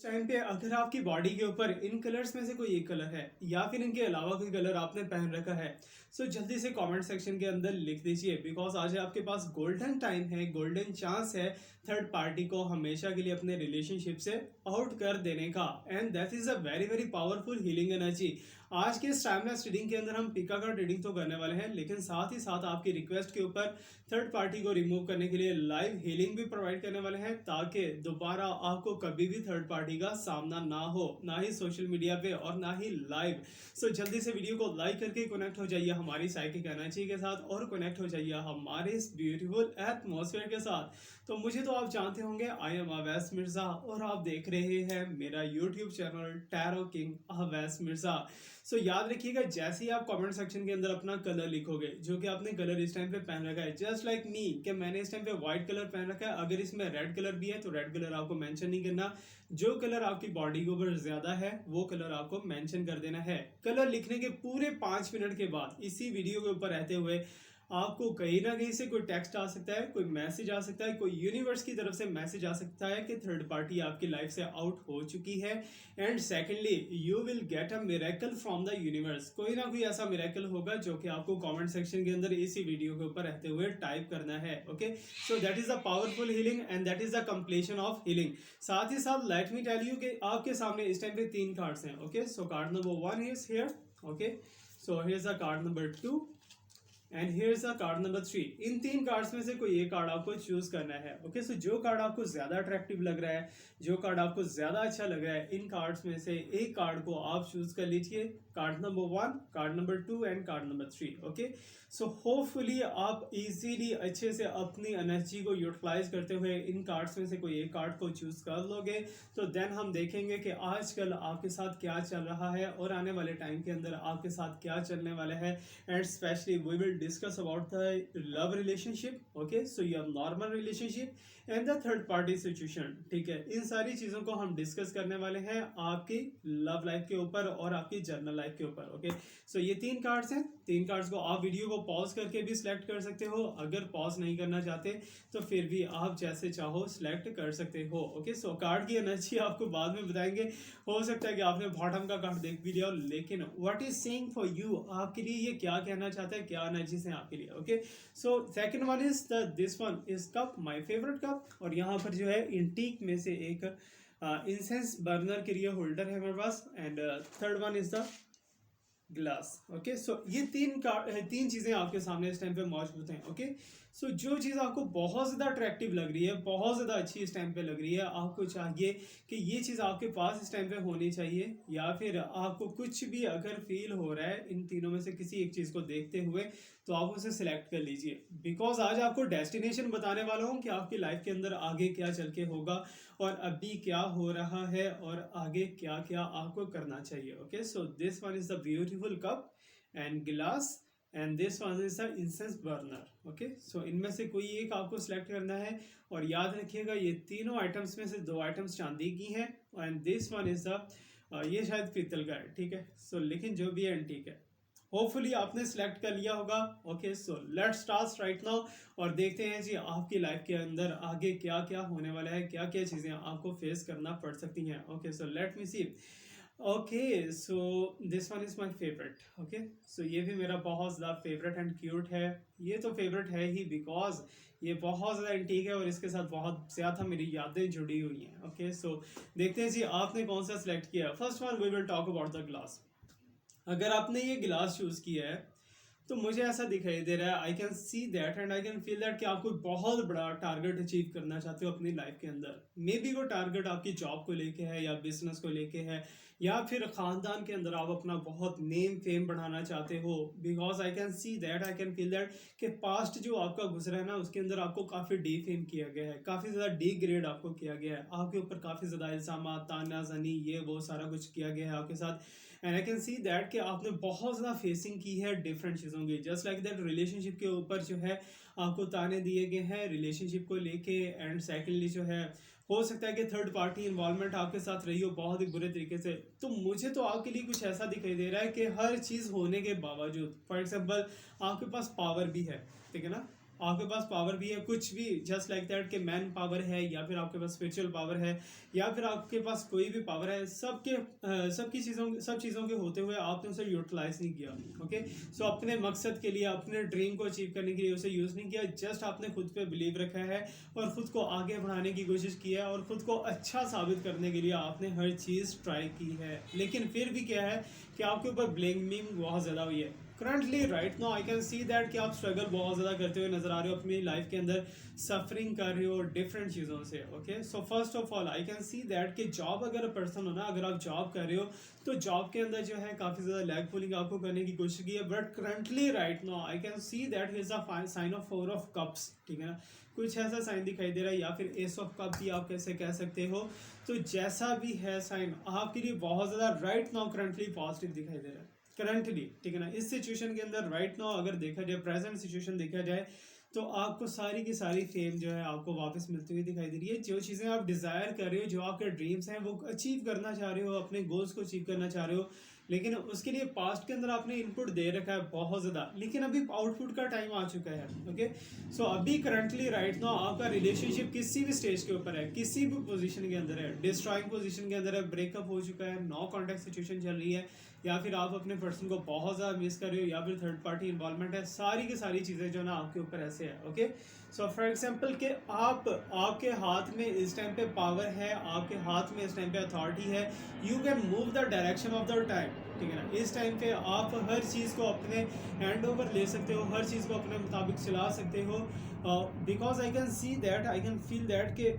Time पे अगर आपकी बॉडी के ऊपर इन कलर्स में से कोई एक कलर है या फिर इनके अलावा कोई कलर आपने पहन रखा है, सो जल्दी से कमेंट सेक्शन के अंदर लिख दीजिए। बिकॉज आज आपके पास गोल्डन टाइम है, गोल्डन चांस है थर्ड पार्टी को हमेशा के लिए अपने रिलेशनशिप से आउट कर देने का। And that is a very very powerful healing energy. आज के इस टाइमलेस रीडिंग के अंदर हम पिका का रीडिंग तो करने वाले हैं, लेकिन साथ ही साथ आपकी रिक्वेस्ट के ऊपर थर्ड पार्टी को रिमूव करने के लिए लाइव हीलिंग भी प्रोवाइड करने वाले हैं, ताकि दोबारा आपको कभी भी थर्ड पार्टी का सामना ना हो, ना ही सोशल मीडिया पे और ना ही लाइव। सो जल्दी से वीडियो को लाइक करके कनेक्ट हो जाइए हमारी साइकिक एनर्जी के साथ और कनेक्ट हो जाइए हमारे इस ब्यूटीफुल एटमॉस्फेयर के साथ। तो मुझे तो आप जानते होंगे, आई एम अवैस मिर्जा और आप देख रहे हैं मेरा YouTube channel tarot king Awais Mirza. So याद रखिएगा, जैसे ही आप कमेंट सेक्शन के अंदर अपना कलर लिखोगे, जो कि आपने कलर इस टाइम पे पहन रखा है, जस्ट लाइक मी कि मैंने इस टाइम पे व्हाइट कलर पहन रखा है, अगर इसमें रेड कलर भी है तो रेड कलर आपको मेंशन नहीं करना। जो कलर आपकी बॉडी के ऊपर ज्यादा है वो कलर आपको मेंशन कर देना है। कलर लिखने के पूरे 5 मिनट के बाद इसी वीडियो के ऊपर रहते हुए आपको कहीं ना कहीं से कोई टेक्स्ट आ सकता है, कोई मैसेज आ सकता है, कोई यूनिवर्स की तरफ से मैसेज आ सकता है कि थर्ड पार्टी आपकी लाइफ से आउट हो चुकी है। And secondly you will get a miracle from the universe. कोई ना कोई ऐसा मिरेकल होगा जो कि आपको कमेंट सेक्शन के अंदर इसी वीडियो के ऊपर रहते हुए टाइप करना है। Okay, so that is the powerful healing and that is the completion of healing. साथ ही साथ लेट मी टेल यू कि आपके सामने इस टाइम पे 3 कार्ड्स हैं। Okay, so card number 1 is here. Okay, so here is the card number 2 and here's a card number 3। इन 3 cards में से कोई एक कार्ड आपको चूज करना है। ओके, सो जो कार्ड आपको ज्यादा अट्रैक्टिव लग रहा है, जो कार्ड आपको ज्यादा अच्छा लग रहा है, इन कार्ड्स में से एक कार्ड को आप चूज कर लीजिए। Card number 1, card number 2 and card number 3। Okay, so hopefully आप इजीली अच्छे से अपनी एनर्जी को यूटिलाइज करते हुए इन कार्ड्स में से कोई एक कार्ड को चूज कर लोगे। तो देन हम देखेंगे कि आजकल आपके साथ क्या चल रहा है और आने वाले टाइम के अंदर आपके साथ क्या चलने वाला है। And specially we will discuss about the love relationship, okay, so your normal relationship and the third party situation। ठीक है, इन सारी चीजों को हम डिस्कस करने वाले हैं आपकी लव लाइफ के ऊपर और आपकी जर्नल लाइफ के ऊपर। ओके, सो ये 3 कार्ड्स हैं। 3 कार्ड्स को आप वीडियो को पॉज करके भी सिलेक्ट कर सकते हो, अगर पॉज नहीं करना चाहते तो फिर भी आप जैसे चाहो सिलेक्ट कर सकते हो। ओके, सो कार्ड की एनर्जी आपको बाद में बताएंगे। हो सकता है कि आपने बॉटम का कार्ड देख भी लिया, लेकिन what is saying for you, आपके लिए ये क्या कहना चाहता है, क्या एनर्जी है आपके लिए। Okay, so second one is the this one is cup, my favourite cup. और यहाँ पर जो है इंटीक में से एक इंसेंस बर्नर के लिए होल्डर है मेरे पास। And third one is the glass. Okay, so ये 3 चीजें आपके सामने इस टाइम पे मौजूद हैं। ओके, सो जो चीज आपको बहुत ज्यादा अट्रैक्टिव लग रही है, बहुत ज्यादा अच्छी इस टाइम पे लग रही है, आपको चाहिए कि ये चीज आपके पास इस टाइम पे होनी चाहिए, या फिर आपको कुछ भी अगर फील हो रहा है इन तीनों में से किसी एक चीज को देखते हुए, तो आप उसे सिलेक्ट कर लीजिए। बिकॉज आज आपको डेस्टिनेशन बताने वाला हूँ कि आपकी लाइफ के अंदर आगे क्या चल के होगा और अभी क्या हो रहा है और आगे क्या क्या आपको करना चाहिए। Okay, so this one is the beautiful cup and glass and this one is the incense burner. Okay, so इनमें से कोई एक आपको सिलेक्ट करना है। और याद रखिएगा, ये तीनों आइटम्स में से 2 आइटम्स चांदी की हैं and this one is the ये शायद पीतल का है। ठीक है, सो लेकिन जो भी है एंटीक है। होपफुली आपने सिलेक्ट कर लिया होगा। Okay, so let's start right now और देखते हैं जी आपकी लाइफ के अंदर आगे क्या क्या होने वाला है, क्या क्या चीज़ें आपको फेस करना पड़ सकती हैं। Okay, so let me see. Okay, so this one is my favourite. Okay, so ये भी मेरा बहुत ज़्यादा फेवरेट एंड क्यूट है। ये तो फेवरेट है ही बिकॉज ये बहुत ज़्यादा एंटीक है और इसके साथ बहुत ज़्यादा मेरी यादें जुड़ी हुई हैं। ओके, सो देखते हैं जी आपने कौन सा सिलेक्ट किया। First one we will talk about the glass. अगर आपने ये गिलास चूज किया है तो मुझे ऐसा दिखाई दे रहा है, आई can see that and I can feel that कि आप कोई बहुत बड़ा टारगेट अचीव करना चाहते हो अपनी लाइफ के अंदर। मे बी वो टारगेट आपकी जॉब को लेके है या बिजनेस को लेके है, या फिर खानदान के अंदर आप अपना बहुत नेम फेम बढ़ाना चाहते हो। Because I can see that, I can feel that कि पास्ट जो आपका गुजरा है ना, उसके अंदर आपको काफ़ी डी फेम किया गया है, काफ़ी ज़्यादा डी ग्रेड आपको किया गया है, आपके ऊपर काफ़ी ज़्यादा इल्ज़ाम, तानाज़नी, ये वो सारा कुछ किया गया है आपके साथ। And I can see that कि आपने बहुत ज़्यादा फेसिंग की है डिफरेंट चीज़ों की। जस्ट लाइक दैट रिलेशनशिप के ऊपर जो है आपको ताने दिए गए हैं रिलेशनशिप को लेके। एंड सेकेंडली जो है हो सकता है कि थर्ड पार्टी इन्वॉल्वमेंट आपके साथ रही हो बहुत ही बुरे तरीके से। तो मुझे तो आपके लिए कुछ ऐसा दिखाई दे रहा है कि हर चीज़ होने के बावजूद, फॉर एग्जाम्पल आपके पास पावर भी है, ठीक है ना, आपके पास पावर भी है कुछ भी, जस्ट लाइक दैट कि मैन पावर है, या फिर आपके पास स्पिरिचुअल पावर है, या फिर आपके पास कोई भी पावर है, सब चीज़ों के होते हुए आपने उसे यूटिलाइज नहीं किया। ओके, सो अपने मकसद के लिए, अपने ड्रीम को अचीव करने के लिए उसे यूज़ नहीं किया, जस्ट आपने खुद पे बिलीव रखा है और खुद को आगे बढ़ाने की कोशिश की है और खुद को अच्छा साबित करने के लिए आपने हर चीज़ ट्राई की है। लेकिन फिर भी क्या है कि आपके ऊपर ब्लेमिंग बहुत ज़्यादा हुई है। Currently right now I can see that कि आप स्ट्रगल बहुत ज़्यादा करते हुए नजर आ रहे हो, अपनी लाइफ के अंदर सफरिंग कर रहे हो डिफरेंट चीज़ों से। Okay, so first of all I can see that कि जॉब अगर पर्सन हो ना, अगर आप जॉब कर रहे हो तो जॉब के अंदर जो है काफ़ी ज़्यादा लैग पुलिंग आपको करने की कोशिश की है। But currently right now I can see that is a sign of 4 of cups, ठीक है ना, कुछ ऐसा साइन दिखाई दे रहा है, या फिर एस ऑफ कप भी आप कैसे कह सकते हो। तो जैसा भी है साइन आपके लिए बहुत ज़्यादा राइट नाउ करंटली पॉजिटिव दिखाई दे रहा है करंटली, ठीक है ना। इस सिचुएशन के अंदर राइट नाउ अगर देखा जाए, प्रेजेंट सिचुएशन देखा जाए, तो आपको सारी की सारी फेम जो है आपको वापस मिलती हुई दिखाई दे रही है। जो चीज़ें आप डिज़ायर कर रहे हो, जो आपके ड्रीम्स हैं, वो अचीव करना चाह रहे हो, अपने गोल्स को अचीव करना चाह रहे हो, लेकिन उसके लिए पास्ट के अंदर आपने इनपुट दे रखा है बहुत ज़्यादा, लेकिन अभी आउटपुट का टाइम आ चुका है। ओके, सो अभी करंटली राइट नाउ आपका रिलेशनशिप किसी भी स्टेज के ऊपर है, किसी भी पोजीशन के अंदर है, डिस्ट्रॉइंग पोजीशन के अंदर है, ब्रेकअप हो चुका है, नो कॉन्टैक्ट सिचुएशन चल रही है, या फिर आप अपने पर्सन को बहुत ज़्यादा मिस कर रहे हो, या फिर थर्ड पार्टी इन्वॉल्वमेंट है, सारी की सारी चीज़ें जो ना आपके ऊपर ऐसे है। ओके, सो फॉर एग्जाम्पल कि आपके हाथ में इस टाइम पे पावर है, आपके हाथ में इस टाइम पे अथॉरिटी है, you can move the direction of the time, ठीक है ना। इस टाइम पे आप हर चीज़ को अपने हैंड ओवर ले सकते हो, हर चीज़ को अपने मुताबिक चला सकते हो, because I can see that, I can feel that कि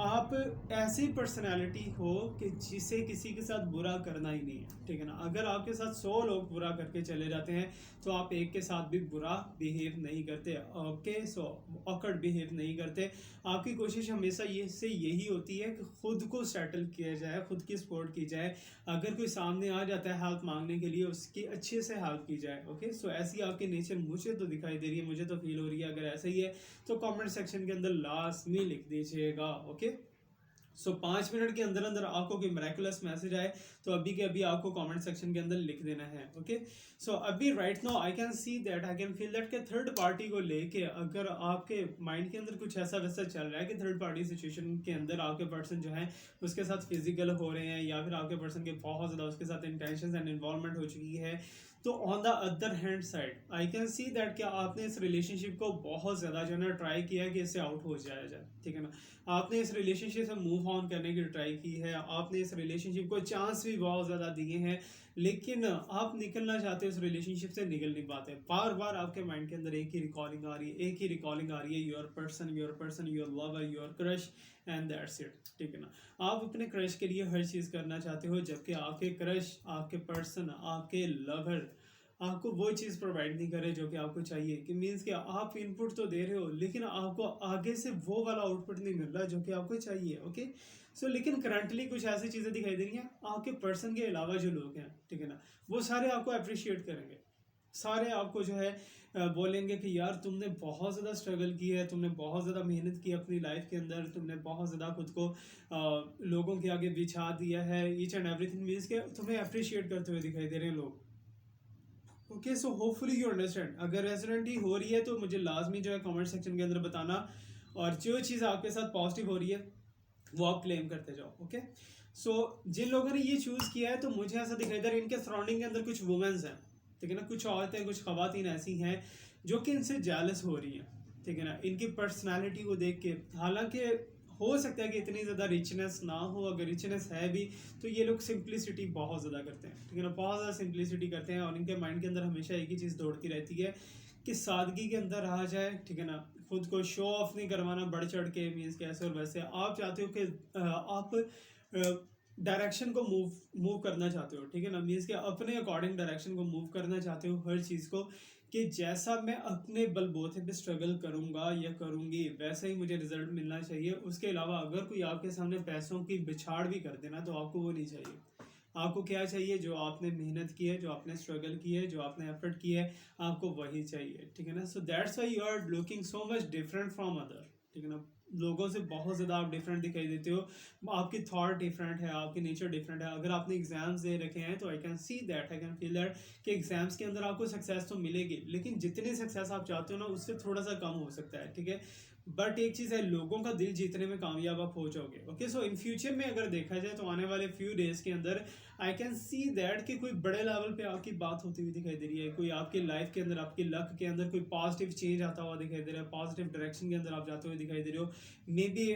आप ऐसी पर्सनालिटी हो कि जिसे किसी के साथ बुरा करना ही नहीं है, ठीक है ना। अगर आपके साथ 100 लोग बुरा करके चले जाते हैं तो आप एक के साथ भी बुरा बिहेव नहीं करते। ओके, सो ऑकवर्ड बिहेव नहीं करते। आपकी कोशिश हमेशा यही होती है कि खुद को सेटल किया जाए, खुद की सपोर्ट की जाए। अगर कोई सामने आ जाता है हेल्प मांगने के लिए, उसकी अच्छे से हेल्प की जाए। ओके, सो ऐसी आपकी नेचर मुझे तो दिखाई दे रही है, मुझे तो फील हो रही है। अगर ऐसा ही है तो कमेंट सेक्शन के अंदर लास्ट में लिख दीजिएगा। ओके, सो 5 मिनट के अंदर अंदर आपको कोई मेरेकुलस मैसेज आए तो अभी के अभी आपको कमेंट सेक्शन के अंदर लिख देना है। ओके, सो अभी right now I can see that, I can feel that कि थर्ड पार्टी को लेके अगर आपके माइंड के अंदर कुछ ऐसा वैसा चल रहा है कि थर्ड पार्टी सिचुएशन के अंदर आपके पर्सन जो है उसके साथ फिजिकल हो रहे हैं, या फिर आपके पर्सन के बहुत ज़्यादा उसके साथ इंटेंशन एंड इन्वॉल्वमेंट हो चुकी है, तो on the other hand side I can see that कि आपने इस रिलेशनशिप को बहुत ज़्यादा जो है ना ट्राई किया है कि इससे आउट हो जाया जाए, ठीक है ना। आपने इस रिलेशनशिप से मूव ऑन करने की ट्राई की है, आपने इस रिलेशनशिप को चांस भी बहुत ज़्यादा दिए हैं, लेकिन आप निकलना चाहते हो, इस रिलेशनशिप से निकल नहीं पाते। बार बार आपके माइंड के अंदर एक ही रिकॉर्डिंग आ रही है, एक ही रिकॉर्डिंग आ रही है, your person, your lover, your crush, and that's it, ठीक है ना। आप अपने क्रश के लिए हर चीज़ करना चाहते हो, जबकि आपके क्रश, आपके पर्सन, आपके लवर आपको वो चीज़ प्रोवाइड नहीं कर रहे जो कि आपको चाहिए। कि मीन्स कि आप इनपुट तो दे रहे हो, लेकिन आपको आगे से वो वाला आउटपुट नहीं मिल रहा जो कि आपको चाहिए। ओके, सो लेकिन करंटली कुछ ऐसी चीज़ें दिखाई दे रही हैं, आपके पर्सन के अलावा जो लोग हैं, ठीक है ना, वो सारे आपको अप्रिशिएट करेंगे, सारे आपको जो है बोलेंगे कि यार तुमने बहुत ज़्यादा स्ट्रगल की है, तुमने बहुत ज़्यादा मेहनत की अपनी लाइफ के अंदर, तुमने बहुत ज़्यादा खुद को लोगों के आगे बिछा दिया है, ईच एंड एवरीथिंग, मीन्स के तुम्हें अप्रिशिएट करते हुए दिखाई दे रहे हैं लोग। Okay, so hopefully you understand. अगर रेजोनेंट ही हो रही है तो मुझे लाजमी जो है कमेंट सेक्शन के अंदर बताना, और जो चीज़ आपके साथ पॉजिटिव हो रही है वो आप क्लेम करते जाओ। ओके, सो जिन लोगों ने ये चूज़ किया है तो मुझे ऐसा दिखाई दे रहा है इनके सराउंडिंग के अंदर कुछ वुमेन्स हैं, ठीक है ना, कुछ औरतें, कुछ खवातीन ऐसी हैं जो कि इनसे जेलस हो रही हैं, ठीक है ना, इनकी पर्सनैलिटी को देख के। हालांकि हो सकता है कि इतनी ज़्यादा रिचनेस ना हो, अगर रिचनेस है भी तो ये लोग सिंप्लिसिटी बहुत ज़्यादा करते हैं, ठीक है ना, बहुत ज़्यादा सिंप्लिसिटी करते हैं, और इनके माइंड के अंदर हमेशा एक ही चीज़ दौड़ती रहती है कि सादगी के अंदर रहा जाए, ठीक है ना, खुद को शो ऑफ नहीं करवाना बढ़ चढ़ के, मीन्स कैसे और वैसे। आप चाहते हो कि आप डायरेक्शन को मूव करना चाहते हो, ठीक है ना, मीन्स कि अपने अकॉर्डिंग डायरेक्शन को मूव करना चाहते हो हर चीज़ को, कि जैसा मैं अपने बलबूते पे स्ट्रगल करूंगा या करूंगी वैसा ही मुझे रिजल्ट मिलना चाहिए। उसके अलावा अगर कोई आपके सामने पैसों की बिछाड़ भी कर देना तो आपको वो नहीं चाहिए। आपको क्या चाहिए? जो आपने मेहनत की है, जो आपने स्ट्रगल की है, जो आपने एफर्ट की है, आपको वही चाहिए, ठीक है ना। So that's why you are looking so much different from other, ठीक है ना। लोगों से बहुत ज़्यादा आप डिफरेंट दिखाई देते हो, आपकी थॉट डिफरेंट है, आपकी नेचर डिफरेंट है। अगर आपने एग्जाम्स दे रखे हैं तो आई can see that, I can feel that कि एग्जाम्स के अंदर आपको सक्सेस तो मिलेगी, लेकिन जितनी सक्सेस आप चाहते हो ना उससे थोड़ा सा कम हो सकता है, ठीक है। बट एक चीज़ है, लोगों का दिल जीतने में कामयाब आप हो जाओगे। ओके, सो इन फ्यूचर में अगर देखा जाए तो आने वाले फ्यू डेज के अंदर आई कैन सी दैट कि कोई बड़े लेवल पे आपकी बात होती हुई दिखाई दे रही है, कोई आपकी लाइफ के अंदर, आपकी लक के अंदर कोई पॉजिटिव चेंज आता हुआ दिखाई दे रहा है, पॉजिटिव डायरेक्शन के अंदर आप जाते हुए दिखाई दे रहे हो। Maybe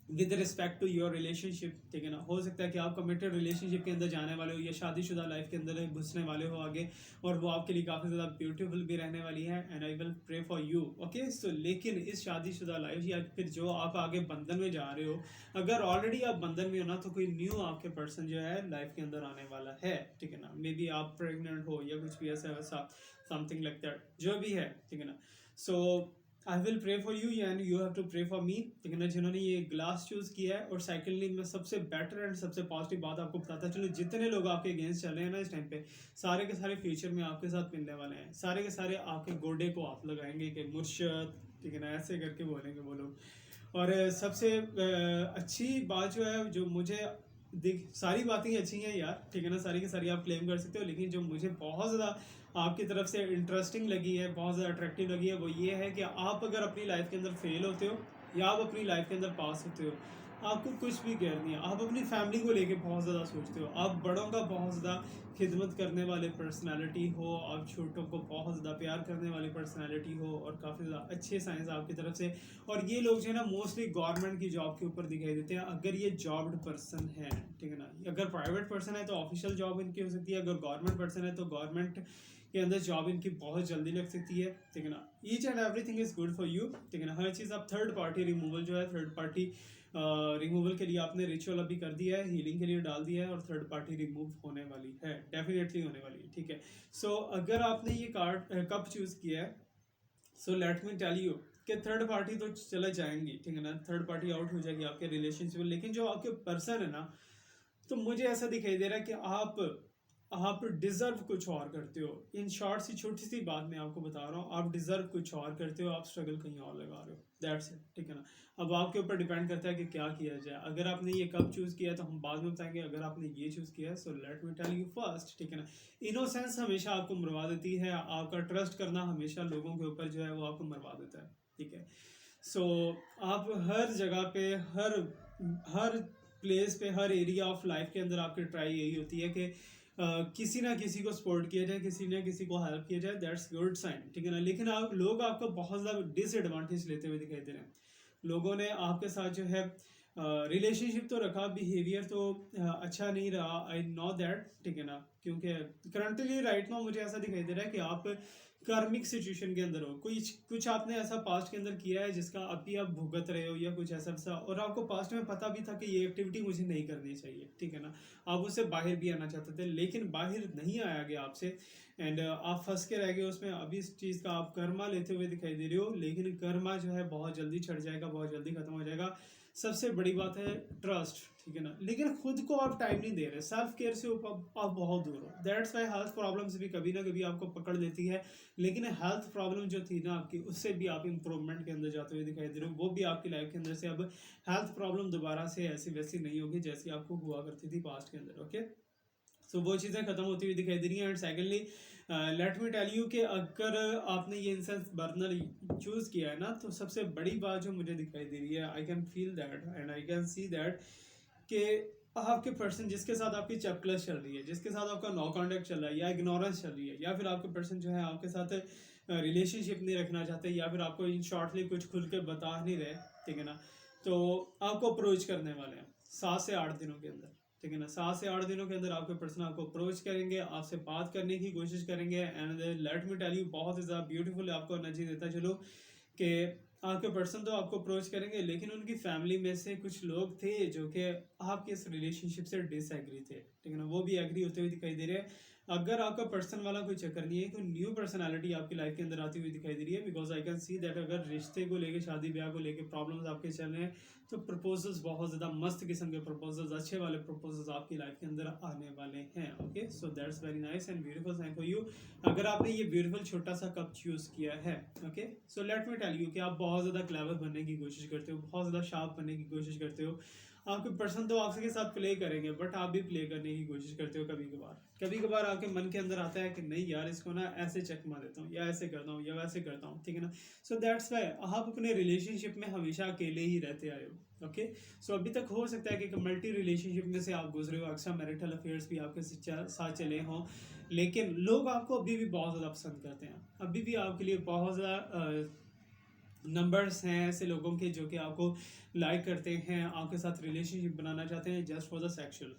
with respect to your relationship, ठीक है ना, हो सकता है कि आप कमिटेड रिलेशनशिप के अंदर जाने वाले हो या शादीशुदा लाइफ के अंदर घुसने वाले हो आगे, और वो आपके लिए काफ़ी ज़्यादा ब्यूटीफुल भी रहने वाली है, and I will pray for you. Okay, so लेकिन इस शादीशुदा लाइफ या फिर जो आप आगे बंधन में जा रहे हो, अगर ऑलरेडी आप बंधन में हो ना, तो कोई न्यू आपके पर्सन जो है लाइफ के अंदर आने वाला है, ठीक है ना। मे बी आप प्रेगनेंट हो या कुछ भी ऐसा वैसा, समथिंग लाइक दैट, जो भी है, ठीक है ना। So I will pray for you and you have to pray for me, ठीक है ना। जिन्होंने ये ग्लास चूज किया है, और सेकेंडली मैं सबसे बेटर एंड सबसे पॉजिटिव बात आपको बताता चलो, जितने लोग आपके अगेंस्ट चल रहे हैं ना इस टाइम पे, सारे के सारे फ्यूचर में आपके साथ मिलने वाले हैं, सारे के सारे आपके गोडे को आप लगाएंगे कि मुर्शद, ठीक है ना, ऐसे करके बोलेंगे वो लोग। और सबसे अच्छी बात जो है, जो मुझे देख, सारी बातें ही अच्छी हैं यार, ठीक है ना, सारी की सारी आप क्लेम कर सकते हो, लेकिन जो मुझे बहुत ज़्यादा आपकी तरफ से इंटरेस्टिंग लगी है, बहुत ज़्यादा अट्रैक्टिव लगी है, वो ये है कि आप अगर अपनी लाइफ के अंदर फेल होते हो या आप अपनी लाइफ के अंदर पास होते हो, आपको कुछ भी केयर नहीं है, आप अपनी फैमिली को लेके बहुत ज़्यादा सोचते हो, आप बड़ों का बहुत ज़्यादा खिदमत करने वाले पर्सनालिटी हो, आप छोटों को बहुत ज़्यादा प्यार करने वाली पर्सनालिटी हो, और काफ़ी ज़्यादा अच्छे साइंस आपकी तरफ से। और ये लोग जो है ना मोस्टली गवर्नमेंट की जॉब के ऊपर दिखाई देते हैं, अगर ये जॉब्ड पर्सन है, ठीक है ना। अगर प्राइवेट पर्सन है तो ऑफिशियल जॉब इनकी हो सकती है, अगर गवर्नमेंट पर्सन है तो गवर्नमेंट के अंदर जॉब इनकी बहुत जल्दी लग सकती है, ठीक है ना। Each and everything is good for you, ठीक है ना। हर चीज़ आप थर्ड पार्टी रिमूवल जो है, थर्ड पार्टी रिमूवल के लिए आपने रिचुअल अभी कर दिया है, हीलिंग के लिए डाल दिया है, और थर्ड पार्टी रिमूव होने वाली है, डेफिनेटली होने वाली है, ठीक है। सो अगर आपने ये कार्ड कप चूज किया है, so let me tell you कि थर्ड पार्टी तो चले जाएंगी, ठीक है ना, थर्ड पार्टी आउट हो जाएगी आपके रिलेशनशिप में, लेकिन जो आपके पर्सन है ना, तो मुझे ऐसा दिखाई दे रहा है कि आप डिजर्व कुछ और करते हो। इन शॉर्ट सी छोटी सी बात मैं आपको बता रहा हूँ, आप डिजर्व कुछ और करते हो, आप स्ट्रगल कहीं और लगा रहे हो, दैट्स इट, ठीक है ना। अब आपके ऊपर डिपेंड करता है कि क्या किया जाए। अगर आपने ये कब चूज किया तो हम बाद में बताएंगे, अगर आपने ये चूज किया है, so let me tell you first, ठीक है ना। इनोसेंस हमेशा आपको मरवा देती है, आपका ट्रस्ट करना हमेशा लोगों के ऊपर जो है वो आपको मरवा देता है, ठीक है। सो आप हर जगह पे, हर प्लेस पे, हर एरिया ऑफ लाइफ के अंदर आपकी ट्राई यही होती है कि किसी ना किसी को सपोर्ट किया जाए, किसी ना किसी को हेल्प किया जाए, दैट्स गुड साइन, ठीक है ना। लेकिन आप लोग आपको बहुत ज़्यादा डिसएडवांटेज लेते हुए दिखाई दे रहे हैं। लोगों ने आपके साथ जो है रिलेशनशिप तो रखा, बिहेवियर तो अच्छा नहीं रहा, आई नो दैट, ठीक है ना। क्योंकि करंटली राइट नाउ मुझे ऐसा दिखाई दे रहा है कि आप कार्मिक सिचुएशन के अंदर हो, कुछ आपने ऐसा पास्ट के अंदर किया है जिसका अभी आप भुगत रहे हो, या कुछ ऐसा वैसा, और आपको पास्ट में पता भी था कि ये एक्टिविटी मुझे नहीं करनी चाहिए, ठीक है ना। आप उससे बाहर भी आना चाहते थे, लेकिन बाहर नहीं आया गया आपसे, एंड आप फंस के रह गए उसमें। अभी इस चीज़ का आप कर्मा लेते हुए दिखाई दे रहे हो, लेकिन कर्मा जो है बहुत जल्दी छट जाएगा, बहुत जल्दी खत्म हो जाएगा। सबसे बड़ी बात है ट्रस्ट, ठीक है ना। लेकिन खुद को आप टाइम नहीं दे रहे, सेल्फ केयर से आप बहुत दूर हो, दैट्स वाई हेल्थ प्रॉब्लम्स भी कभी ना कभी आपको पकड़ लेती है। लेकिन हेल्थ प्रॉब्लम जो थी ना आपकी, उससे भी आप इंप्रूवमेंट के अंदर जाते हुए दिखाई दे रहे हो, वो भी आपकी लाइफ के अंदर से अब हेल्थ प्रॉब्लम दोबारा से ऐसी वैसी नहीं होगी जैसी आपको हुआ करती थी पास्ट के अंदर, ओके। सो वो चीज़ें खत्म होती हुई दिखाई दे रही हैं। And secondly let me tell you कि अगर आपने ये इंसेंस बर्नर चूज़ किया है ना, तो सबसे बड़ी बात जो मुझे दिखाई दे रही है, I can feel that and I can see that कि आपके पर्सन जिसके साथ आपकी चैप्टलेस चल रही है, जिसके साथ आपका नो कॉन्टेक्ट चल रहा है, या इग्नोरेंस चल रही है, या फिर आपके पर्सन जो है आपके साथ रिलेशनशिप नहीं रखना चाहते, या फिर आपको इन शॉर्टली कुछ खुल के बता नहीं रहे, ठीक है ना, तो आपको अप्रोच करने वाले हैं 7 से 8 दिनों के अंदर, ठीक है ना। 7 से 8 दिनों के अंदर आपके पर्सन आपको अप्रोच करेंगे, आपसे बात करने की कोशिश करेंगे, and let me tell you बहुत ही ज़्यादा ब्यूटीफुल आपको एनर्जी देता चलो कि आपके पर्सन तो आपको अप्रोच करेंगे, लेकिन उनकी फैमिली में से कुछ लोग थे जो कि आपके इस रिलेशनशिप से डिसएग्री थे, ठीक है ना, वो भी एग्री होते हुए दिखाई दे रहे हैं। अगर आपका पर्सन वाला कोई चक्कर नहीं है, कोई न्यू पर्सनालिटी आपकी लाइफ के अंदर आती हुई दिखाई दे रही है, because I can see that अगर रिश्ते को लेके, शादी ब्याह को लेके प्रॉब्लम्स आपके चल रहे हैं, तो प्रपोजल्स बहुत ज़्यादा मस्त किस्म के प्रपोजल्स, अच्छे वाले प्रपोजल्स आपकी लाइफ के अंदर आने वाले हैं। Okay, so that's very nice and beautiful sign for you. अगर आपने ये ब्यूटीफुल छोटा सा कप चूज़ किया है, okay, so let me tell you कि आप बहुत ज़्यादा क्लेवर बनने की कोशिश करते हो, बहुत ज़्यादा शार्प बनने की कोशिश करते हो। आपके पर्सन तो आपके साथ प्ले करेंगे, बट आप भी प्ले करने की कोशिश करते हो। कभी कभार आपके मन के अंदर आता है कि नहीं यार, इसको ना ऐसे चकमा देता हूँ, या ऐसे करता हूँ, या वैसे करता हूँ, ठीक है ना। सो दैट्स वाई आप अपने रिलेशनशिप में हमेशा अकेले ही रहते आए हो। ओके, सो अभी तक हो सकता है कि मल्टी रिलेशनशिप में से आप गुजरे हो, एक्स्ट्रा मैरिटल अफेयर्स भी आपके साथ चले हों, लेकिन लोग आपको अभी भी बहुत ज़्यादा पसंद करते हैं, अभी भी आपके लिए बहुत ज़्यादा नंबर्स हैं ऐसे लोगों के जो कि आपको लाइक करते हैं, आपके साथ रिलेशनशिप बनाना चाहते हैं जस्ट फॉर द सेक्सुअल,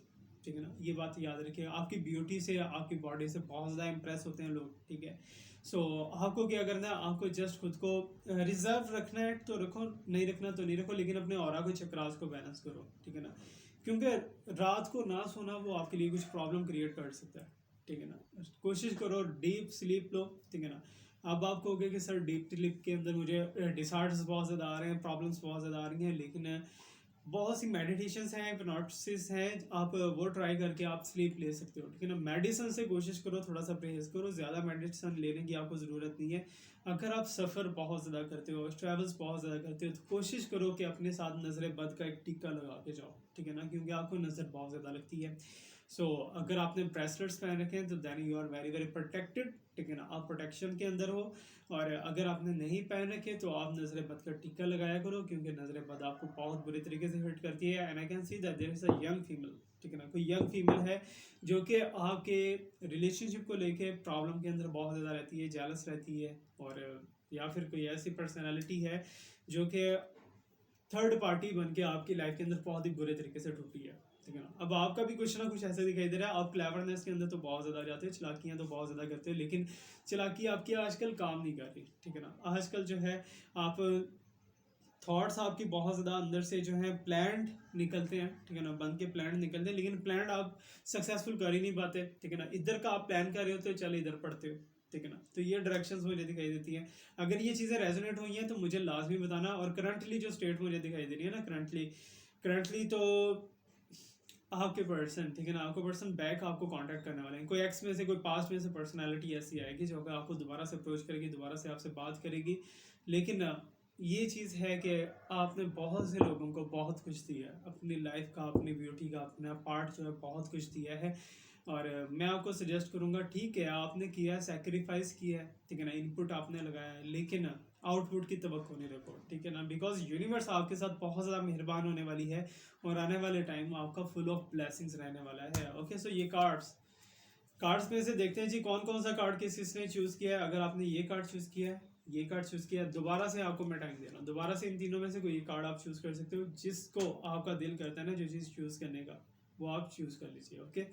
ठीक है ना। ये बात याद रखिए, आपकी ब्यूटी से, आपकी बॉडी से बहुत ज़्यादा इंप्रेस होते हैं लोग, ठीक है। सो आपको क्या करना है, आपको जस्ट खुद को रिजर्व रखना है तो रखो, नहीं रखना तो नहीं रखो, लेकिन अपने ऑरा को, चक्रास को बैलेंस करो, ठीक है ना। क्योंकि रात को ना सोना वो आपके लिए कुछ प्रॉब्लम क्रिएट कर सकता है, ठीक है ना। कोशिश करो डीप स्लीप लो, ठीक है ना। अब आप कहोगे कि सर डीप स्लीप के अंदर मुझे डिसऑर्डर्स बहुत ज़्यादा आ रहे हैं, प्रॉब्लम्स बहुत ज़्यादा आ रही हैं, लेकिन बहुत सी मेडिटेशंस हैं, हिप्नोसिस हैं, आप वो ट्राई करके आप स्लीप ले सकते हो, ठीक है ना। मेडिसिन से कोशिश करो, थोड़ा सा परहेज करो, ज़्यादा मेडिसिन लेने की आपको ज़रूरत नहीं है। अगर आप सफ़र बहुत ज़्यादा करते हो, ट्रैवल्स बहुत ज़्यादा करते हो, तो कोशिश करो कि अपने साथ नज़र बद का एक टिक्का लगा के जाओ, ठीक है ना, क्योंकि आपको नज़र बहुत ज़्यादा लगती है। सो अगर आपने ब्रेसलेट्स पहन रखे हैं तो then you are very very protected, ठीक है ना, आप प्रोटेक्शन के अंदर हो। और अगर आपने नहीं पहन रखे तो आप नज़र बद का टीका लगाया करो, क्योंकि नज़र बद आपको बहुत बुरे तरीके से हिट करती है। And I can see that there is a young female, ठीक है ना, कोई यंग फीमेल है जो कि आपके रिलेशनशिप को लेके प्रॉब्लम के अंदर बहुत ज़्यादा रहती है, जेलस रहती है, और या फिर कोई ऐसी पर्सनैलिटी है जो कि थर्ड पार्टी बन के आपकी लाइफ के अंदर बहुत ही बुरे तरीके से टूटी है, ठीक है ना। अब आपका भी कुछ ना कुछ ऐसा दिखाई दे रहा है, आप क्लेवरनेस के अंदर तो बहुत ज़्यादा जाते हो, चलाकियाँ तो बहुत ज़्यादा करते हो, लेकिन चलाकी आपकी आजकल काम नहीं कर रही, ठीक है ना। आजकल जो है आप थॉट्स आपकी बहुत ज़्यादा अंदर से जो है प्लान्ड निकलते हैं, ठीक है ना, बन के प्लान्ड निकलते हैं, लेकिन प्लान्ड आप सक्सेसफुल कर ही नहीं पाते, ठीक है ना। इधर का आप प्लान कर रहे होते हो, चल इधर पढ़ते हो, ठीक है ना। तो ये डायरेक्शंस मुझे दिखाई देती हैं। अगर ये चीज़ें रेजोनेट हुई हैं तो मुझे लाजमी बताना। और करंटली जो स्टेट मुझे दिखाई दे रही है ना, करंटली तो आपके पर्सन, ठीक है ना, आपको पर्सन बैक आपको कांटेक्ट करने वाले हैं। कोई एक्स में से, कोई पास्ट में से पर्सनालिटी ऐसी आएगी जो आपको दोबारा से अप्रोच करेगी, दोबारा से आपसे बात करेगी। लेकिन ये चीज़ है कि आपने बहुत से लोगों को बहुत कुछ दिया है, अपनी लाइफ का, अपनी ब्यूटी का, अपना पार्ट जो है बहुत कुछ दिया है। और मैं आपको सजेस्ट करूँगा, ठीक है आपने किया, सेक्रीफाइस किया है, ठीक है ना, इनपुट आपने लगाया है, लेकिन आउटपुट की तवक्को नहीं रखो, ठीक है ना। बिकॉज यूनिवर्स आपके साथ बहुत ज़्यादा मेहरबान होने वाली है, और आने वाले टाइम आपका फुल ऑफ ब्लेसिंग्स रहने वाला है। ओके, सो ये कार्ड्स में से देखते हैं जी कौन कौन सा कार्ड किसने चूज़ किया है। अगर आपने ये कार्ड चूज़ किया है, ये कार्ड चूज़ किया है, दोबारा से आपको मैं टाइम दे रहा हूँ, दोबारा से इन तीनों में से कोई कार्ड आप चूज़ कर सकते हो। जिसको आपका दिल करता है ना जो चीज़ चूज़ करने का, वो आप चूज़ कर लीजिए। ओके,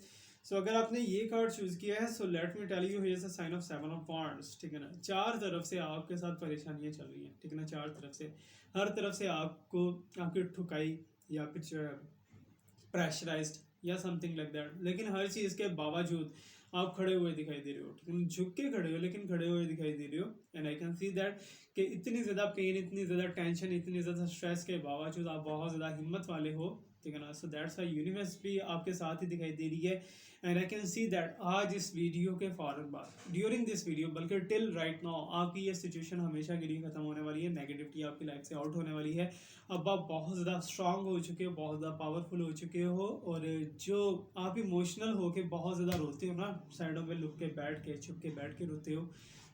सो अगर आपने ये कार्ड चूज़ किया है, so let me tell you, here is a sign of 7 of wands, ठीक है ना। चार तरफ से आपके साथ परेशानियां चल रही हैं, ठीक है ना, चार तरफ से, हर तरफ से आपको आपकी ठुकाई या फिर जो है प्रेशराइज्ड या समथिंग लाइक दैट, लेकिन हर चीज़ के बावजूद आप खड़े हुए दिखाई दे रहे हो, ठीक है, झुक के खड़े हो लेकिन खड़े हुए दिखाई दे रहे हो। And I can see that कि इतनी ज़्यादा पेन, इतनी ज़्यादा टेंशन, इतनी ज़्यादा स्ट्रेस के बावजूद आप बहुत ज़्यादा हिम्मत वाले हो, ठीक है ना। सो दैट्स वाई यूनिवर्स भी आपके साथ ही दिखाई दे रही है। And I can see that आज इस वीडियो के फ़ौरन बाद, ड्यूरिंग दिस वीडियो, बल्कि टिल राइट नाउ, आपकी ये सिचुएशन हमेशा के लिए ख़त्म होने वाली है, नेगेटिविटी आपकी लाइफ से आउट होने वाली है। अब आप बहुत ज़्यादा स्ट्रांग हो चुके हो, बहुत ज़्यादा पावरफुल हो चुके हो, और जो आप इमोशनल हो के बहुत ज़्यादा रोते हो ना, साइडों में लुक के बैठ के, छुप के बैठ के रोते हो,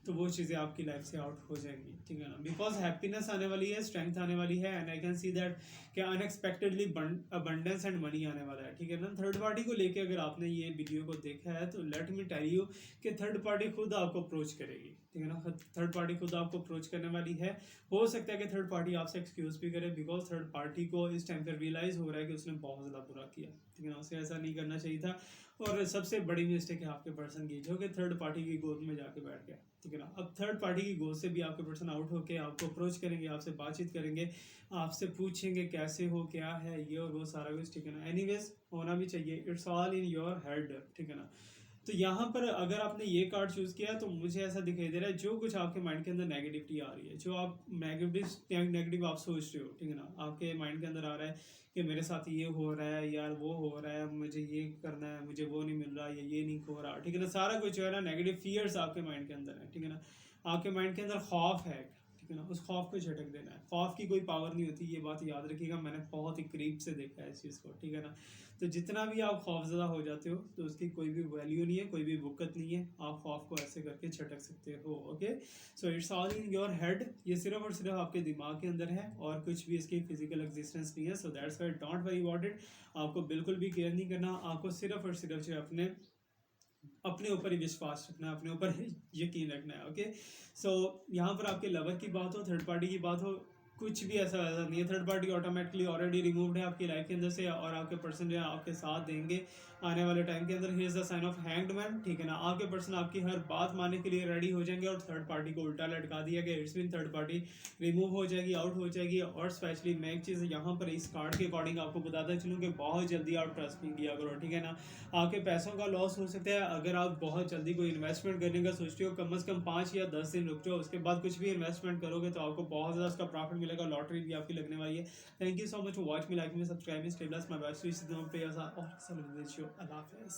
तो वो चीज़ें आपकी लाइफ से आउट हो जाएंगी, ठीक है ना। बिकॉज हैप्पीनेस आने वाली है, स्ट्रेंथ आने वाली है, and I can see that कि अनएक्सपेक्टेडली अबंडेंस एंड मनी आने वाला है, ठीक है ना। थर्ड पार्टी को लेके अगर आपने ये वीडियो को देखा है तो लेट मी टेल यू कि थर्ड पार्टी खुद आपको अप्रोच करेगी, ठीक है ना। थर्ड पार्टी खुद आपको अप्रोच करने वाली है। हो सकता है कि थर्ड पार्टी आपसे एक्सक्यूज भी करे, बिकॉज थर्ड पार्टी को इस टाइम पर रियलाइज हो रहा है कि उसने बहुत ज़्यादा बुरा किया, ठीक है ना, उसे ऐसा नहीं करना चाहिए था। और सबसे बड़ी मिस्टेक है आपके पर्सन की, जो कि थर्ड पार्टी की गोद में जाके बैठ गया, ठीक है ना। अब थर्ड पार्टी की गोद से भी आपके पर्सन आउट होके आपको अप्रोच करेंगे, आपसे बातचीत करेंगे, आपसे पूछेंगे कैसे हो, क्या है ये और वो सारा कुछ, ठीक है ना। एनीवेज होना भी चाहिए, it's all in your head, ठीक है ना। तो यहाँ पर अगर आपने ये कार्ड चूज किया तो मुझे ऐसा दिखाई दे रहा है, जो कुछ आपके माइंड के अंदर नेगेटिविटी आ रही है, जो आप नेगेटिव आप सोच रहे हो, ठीक है ना, आपके माइंड के अंदर आ रहा है कि मेरे साथ ये हो रहा है यार, वो हो रहा है, मुझे ये करना है, मुझे वो नहीं मिल रहा, या ये नहीं हो रहा, ठीक है ना, सारा कुछ जो है ना नेगेटिव फियर्स आपके माइंड के अंदर है, ठीक है ना, आपके माइंड के अंदर खौफ है, ठीक है ना, उस खौफ को झटक देना है। खौफ की कोई पावर नहीं होती, ये बात याद रखिएगा, मैंने बहुत ही करीब से देखा है इस चीज़ को, ठीक है ना। तो जितना भी आप खौफजदा हो जाते हो तो उसकी कोई भी वैल्यू नहीं है, कोई भी वक़्त नहीं है, आप खौफ को ऐसे करके झटक सकते हो। Okay, so it's all in your head, ये सिर्फ और सिर्फ आपके दिमाग के अंदर है और कुछ भी इसकी फिजिकल एग्जिस्टेंस नहीं है। सो that's why don't worry about it, आपको बिल्कुल भी केयर नहीं करना, आपको सिर्फ और सिर्फ जो है अपने ऊपर ही विश्वास रखना है, अपने ऊपर ही यकीन रखना है। ओके, सो यहाँ पर आपके लवर की बात हो, थर्ड पार्टी की बात हो, कुछ भी ऐसा नहीं है। Third party automatically already removed है आपकी लाइफ के अंदर से, और आपके पर्सन जो है आपके साथ देंगे आने वाले टाइम के अंदर। Here is the sign of hanged man, ठीक है ना, आपके पर्सन आपकी हर बात मानने के लिए रेडी हो जाएंगे, और थर्ड पार्टी को उल्टा लटका दिया गया, it's mean third party remove हो जाएगी, आउट हो जाएगी। और स्पेशली मैं एक चीज़ यहाँ पर इस कार्ड के अकॉर्डिंग आपको बताता चलूँ कि बहुत जल्दी आप ट्रस्ट नहीं किया करो, ठीक है ना, आपके पैसों का लॉस हो सकता है अगर आप बहुत जल्दी कोई इन्वेस्टमेंट करने का सोचते हो। कम से कम 5 या 10 दिन रुक जाओ, उसके बाद कुछ भी इन्वेस्टमेंट करोगे तो आपको बहुत ज़्यादा उसका प्रॉफिट मिलेगा, लॉटरी भी आपकी लगने वाली है। Thank you so much for watch me, like me, subscribe me, stay blessed, my best wishes, और अल्लाह हाफिज़।